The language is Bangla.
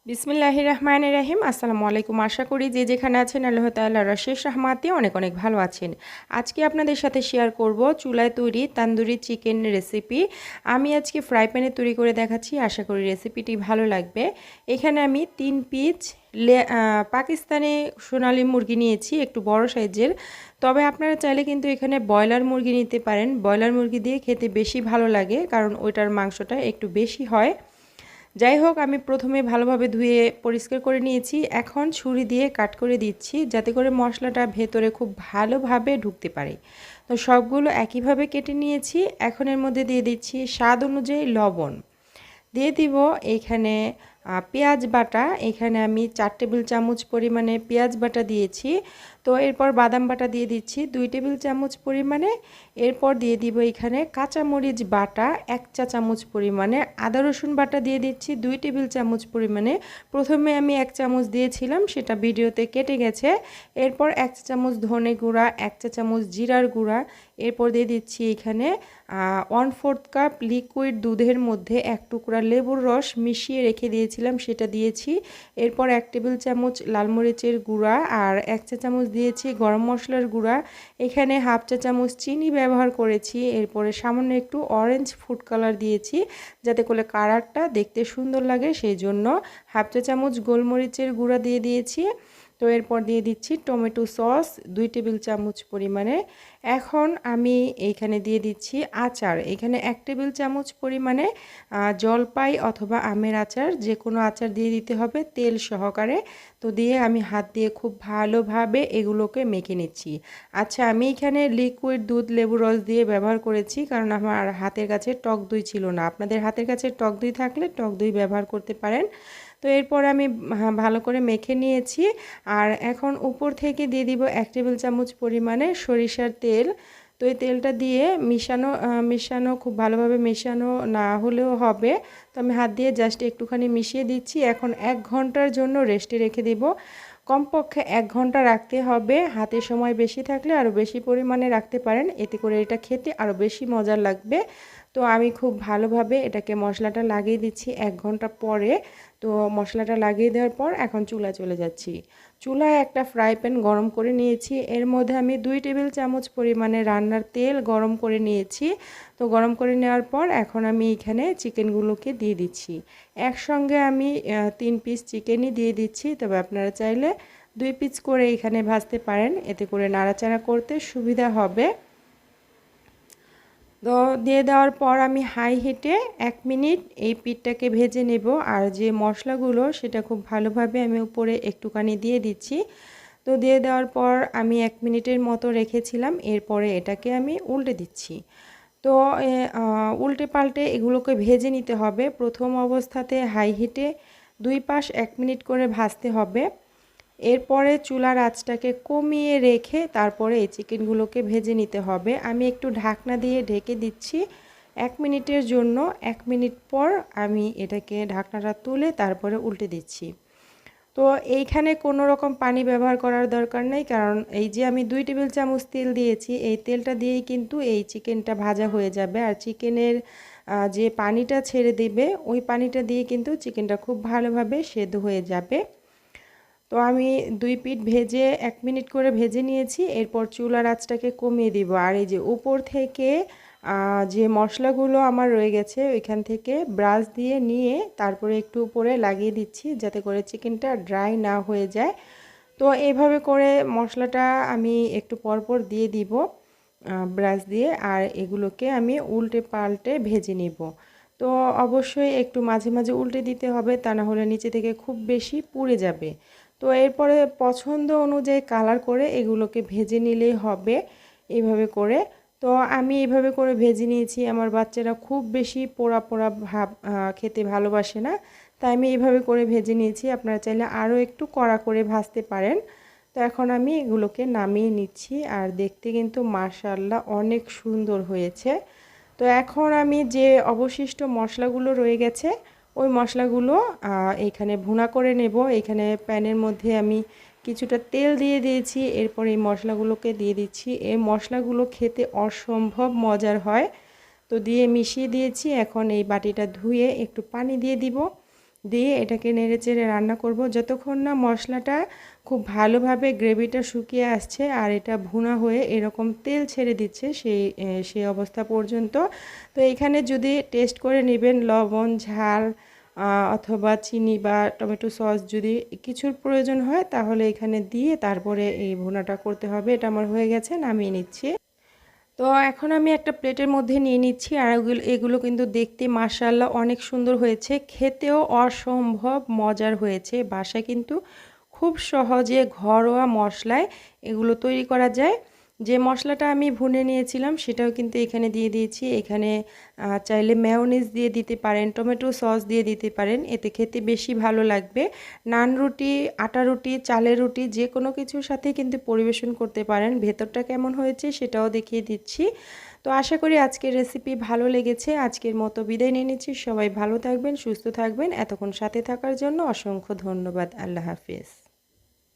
বিসমিল্লাহির রহমানির রহিম। আসসালামু আলাইকুম। আশা করি যে যেখানে আছেন আল্লাহ তাআলার অশেষ রহমতে অনেক অনেক ভালো আছেন। আজকে আপনাদের সাথে শেয়ার করব চুলায় তৈরি তান্দুরি চিকেন রেসিপি। আমি আজকে ফ্রাই প্যানে তৈরি করে দেখাচ্ছি, আশা করি রেসিপিটি ভালো লাগবে। এখানে আমি 3 পিস পাকিস্তানি সোনালী মুরগি নিয়েছি, একটু বড় সাইজের। তবে আপনারা চাইলে কিন্তু এখানে ব্রয়লার মুরগি নিতে পারেন। ব্রয়লার মুরগি দিয়ে খেতে বেশি ভালো লাগে, কারণ ওইটার মাংসটা একটু বেশি হয়। যাই হোক, আমি প্রথমে ভালোভাবে ধুয়ে পরিষ্কার করে নিয়েছি। এখন ছুরি দিয়ে কাট করে দিচ্ছি, যাতে করে মশলাটা ভেতরে খুব ভালোভাবে ঢুকতে পারে। তো সবগুলো একইভাবে কেটে নিয়েছি। এখন এর মধ্যে দিয়ে দিচ্ছি স্বাদ অনুযায়ী লবণ, দিয়ে দিব এইখানে পেঁয়াজ বাটা। এখানে আমি 4 টেবিল চামচ পরিমাণে পেঁয়াজ বাটা দিয়েছি। তো এরপর বাদাম বাটা দিয়ে দিচ্ছি 2 টেবিল চামচ পরিমাণে। এরপর দিয়ে দিব এখানে কাঁচামরিচ বাটা 1 চা চামচ পরিমাণে। আদা রসুন বাটা দিয়ে দিচ্ছি 2 টেবিল চামচ পরিমাণে। প্রথমে আমি 1 চামচ দিয়েছিলাম, সেটা ভিডিওতে কেটে গেছে। এরপর 1 চা চামচ ধনে গুঁড়া, 1 চা চামচ জিরার গুঁড়া। এরপর দিয়ে দিচ্ছি এখানে 1/4 কাপ লিকুইড দুধের মধ্যে 1 টুকরা লেবুর রস মিশিয়ে রেখে দিয়েছিলাম, সেটা দিয়েছি। এরপর 1 টেবিল চামচ লাল মরিচের গুঁড়া আর 1 চা চামচ দিয়েছি গরম মশলার গুঁড়া। এখানে 1/2 চা চামচ চিনি ব্যবহার করেছি। এরপরে সামান্য একটু অরেঞ্জ ফুড কালার দিয়েছি, যাতে করে কালারটা দেখতে সুন্দর লাগে, সেই জন্য 1/2 চা চামচ গোলমরিচের গুঁড়া দিয়ে দিয়েছি। তো এরপর দিয়ে দিচ্ছি টমেটো সস 2 টেবিল চামচ পরিমাণে। এখন আমি এইখানে দিয়ে দিচ্ছি আচার। এখানে 1 টেবিল চামচ পরিমাণে জলপাই অথবা আমের আচার, যে কোনো আচার দিয়ে দিতে হবে তেল সহকারে। তো দিয়ে আমি হাত দিয়ে খুব ভালোভাবে এগুলোকে মেখে নিচ্ছি। আচ্ছা, আমি এখানে লিকুইড দুধ লেবু রস দিয়ে ব্যবহার করেছি, কারণ আমার হাতের কাছে টক দই ছিল না। আপনাদের হাতের কাছে টক দই থাকলে টক দই ব্যবহার করতে পারেন। তো এরপর আমি ভালো করে মেখে নিয়েছি। আর এখন উপর থেকে দিয়ে দিব 1 টেবিল চামচ পরিমাণে সরিষার তেল। তো এই তেলটা দিয়ে মিশানো খুব ভালোভাবে মেশানো না হলেও হবে। তো আমি হাত দিয়ে জাস্ট একটুখানি মিশিয়ে দিচ্ছি। এখন 1 ঘন্টার জন্য রেস্টে রেখে দেব। কমপক্ষে 1 ঘন্টা রাখতে হবে। হাতে সময় বেশি থাকলে আরও বেশি পরিমাণে রাখতে পারেন, এতে করে এটা খেতে আরও বেশি মজার লাগবে। তো আমি খুব ভালোভাবে এটাকে মশলাটা লাগিয়ে দিচ্ছি 1 ঘন্টা পরে। তো মশলাটা লাগিয়ে দেওয়ার পর এখন চুলায় চলে যাচ্ছি। চুলায় একটা ফ্রাই প্যান গরম করে নিয়েছি। এর মধ্যে আমি 2 টেবিল চামচ পরিমাণে রান্নার তেল গরম করে নিয়েছি। তো গরম করে নেওয়ার পর এখন আমি এখানে চিকেনগুলোকে দিয়ে দিচ্ছি। একসঙ্গে আমি 3 পিস চিকেনই দিয়ে দিচ্ছি, তবে আপনারা চাইলে 2 পিস করে এখানে ভাজতে পারেন, এতে করে নাড়াচাড়া করতে সুবিধা হবে। তো দিয়ে দেওয়ার পর আমি হাই হিটে 1 মিনিট এই পিঠটাকে ভেজে নেব। আর যে মশলাগুলো সেটা খুব ভালোভাবে আমি উপরে একটুখানি দিয়ে দিচ্ছি। তো দিয়ে দেওয়ার পর আমি 1 মিনিটের মতো রেখেছিলাম। এরপরে এটাকে আমি উল্টে দিচ্ছি। তো উল্টে পাল্টে এগুলোকে ভেজে নিতে হবে। প্রথম অবস্থাতে হাই হিটে 2 পাশ 1 মিনিট করে ভাজতে হবে। এরপরে চুলার আঁচটাকে কমিয়ে রেখে তারপরে এই চিকেনগুলোকে ভেজে নিতে হবে। আমি একটু ঢাকনা দিয়ে ঢেকে দিচ্ছি 1 মিনিটের জন্য। 1 মিনিট পর আমি এটাকে ঢাকনাটা তুলে তারপরে উল্টে দিচ্ছি। তো এইখানে কোনো রকম পানি ব্যবহার করার দরকার নেই, কারণ এই যে আমি 2 টেবিল চামচ তেল দিয়েছি, এই তেলটা দিয়েই কিন্তু এই চিকেনটা ভাজা হয়ে যাবে। আর চিকেনের যে পানিটা ছেড়ে দেবে, ওই পানিটা দিয়ে কিন্তু চিকেনটা খুব ভালোভাবে সেদ্ধ হয়ে যাবে। তো আমি 2 পিঠ ভেজে 1 মিনিট করে ভেজে নিয়েছি। এরপর চুলার আঁচটাকে কমিয়ে দিব। আর এই যে উপর থেকে যে মশলাগুলো আমার রয়ে গেছে, ওইখান থেকে ব্রাশ দিয়ে নিয়ে তারপরে একটু উপরে লাগিয়ে দিচ্ছি, যাতে করে চিকেনটা ড্রাই না হয়ে যায়। তো এইভাবে করে মশলাটা আমি একটু পরপর দিয়ে দিব ব্রাশ দিয়ে। আর এগুলোকে আমি উল্টে পাল্টে ভেজে নিব। তো অবশ্যই একটু মাঝে মাঝে উল্টে দিতে হবে, তা না হলে নিচে থেকে খুব বেশি পুড়ে যাবে। তো এরপরে পছন্দ অনুযায়ী কালার করে এগুলোকে ভেজে নিলেই হবে এইভাবে করে। তো আমি এইভাবে করে ভেজে নিয়েছি। আমার বাচ্চারা খুব বেশি পোড়া পোড়া ভাব খেতে ভালোবাসে না, তাই আমি এইভাবে করে ভেজে নিয়েছি। আপনারা চাইলে আরও একটু কড়া করে ভাজতে পারেন। তো এখন আমি এগুলোকে নামিয়ে নিচ্ছি। আর দেখতে কিন্তু মাশাআল্লাহ অনেক সুন্দর হয়েছে। তো এখন আমি যে অবশিষ্ট মশলাগুলো রয়ে গেছে, ওই মশলাগুলো এইখানে ভুনা করে নেব। এখানে প্যানের মধ্যে আমি কিছুটা তেল দিয়ে দিয়েছি। এরপর এই মশলাগুলোকে দিয়ে দিচ্ছি। এই মশলাগুলো খেতে অসম্ভব মজার হয়। তো দিয়ে মিশিয়ে দিয়েছি। এখন এই বাটিটা ধুয়ে একটু পানি দিয়ে দিব। দিয়ে এটাকে নেড়েচেড়ে রান্না করব যতক্ষণ না মশলাটা খুব ভালোভাবে গ্রেভিটা শুকিয়ে আসছে আর এটা ভুনা হয়ে এরকম তেল ছেড়ে দিচ্ছে সেই অবস্থা পর্যন্ত। তো এখানে যদি টেস্ট করে নেবেন লবণ ঝাল অথবা চিনি বা টমেটো সস যদি কিছুর প্রয়োজন হয় তাহলে এখানে দিয়ে তারপরে এই ভুনাটা করতে হবে। এটা আমার হয়ে গেছে, নামিয়ে নিচ্ছি। তো এখন আমি একটা প্লেটের মধ্যে নিয়ে নিচ্ছি আর এগুলো কিন্তু দেখতে মাশাআল্লাহ অনেক সুন্দর হয়েছে, খেতেও অসম্ভব মজার হয়েছে। বাসায় কিন্তু খুব সহজে ঘরোয়া মশলায় এগুলো তৈরি করা যায়। যে মশলাটা আমি ভুনে নিয়েছিলাম সেটাও কিন্তু এখানে দিয়ে দিয়েছি। এখানে চাইলে মেয়োনিজ দিয়ে দিতে পারেন, টমেটো সস দিয়ে দিতে পারেন, এতে খেতে বেশি ভালো লাগবে। নান রুটি, আটা রুটি, চালের রুটি যে কোনো কিছুর সাথে কিন্তু পরিবেশন করতে পারেন। ভেতরটা কেমন হয়েছে সেটাও দেখিয়ে দিচ্ছি। তো আশা করি আজকের রেসিপি ভালো লেগেছে। আজকের মতো বিদায় নিয়ে নিচ্ছি। সবাই ভালো থাকবেন, সুস্থ থাকবেন। এতক্ষণ সাথে থাকার জন্য অসংখ্য ধন্যবাদ। আল্লাহ হাফিজ।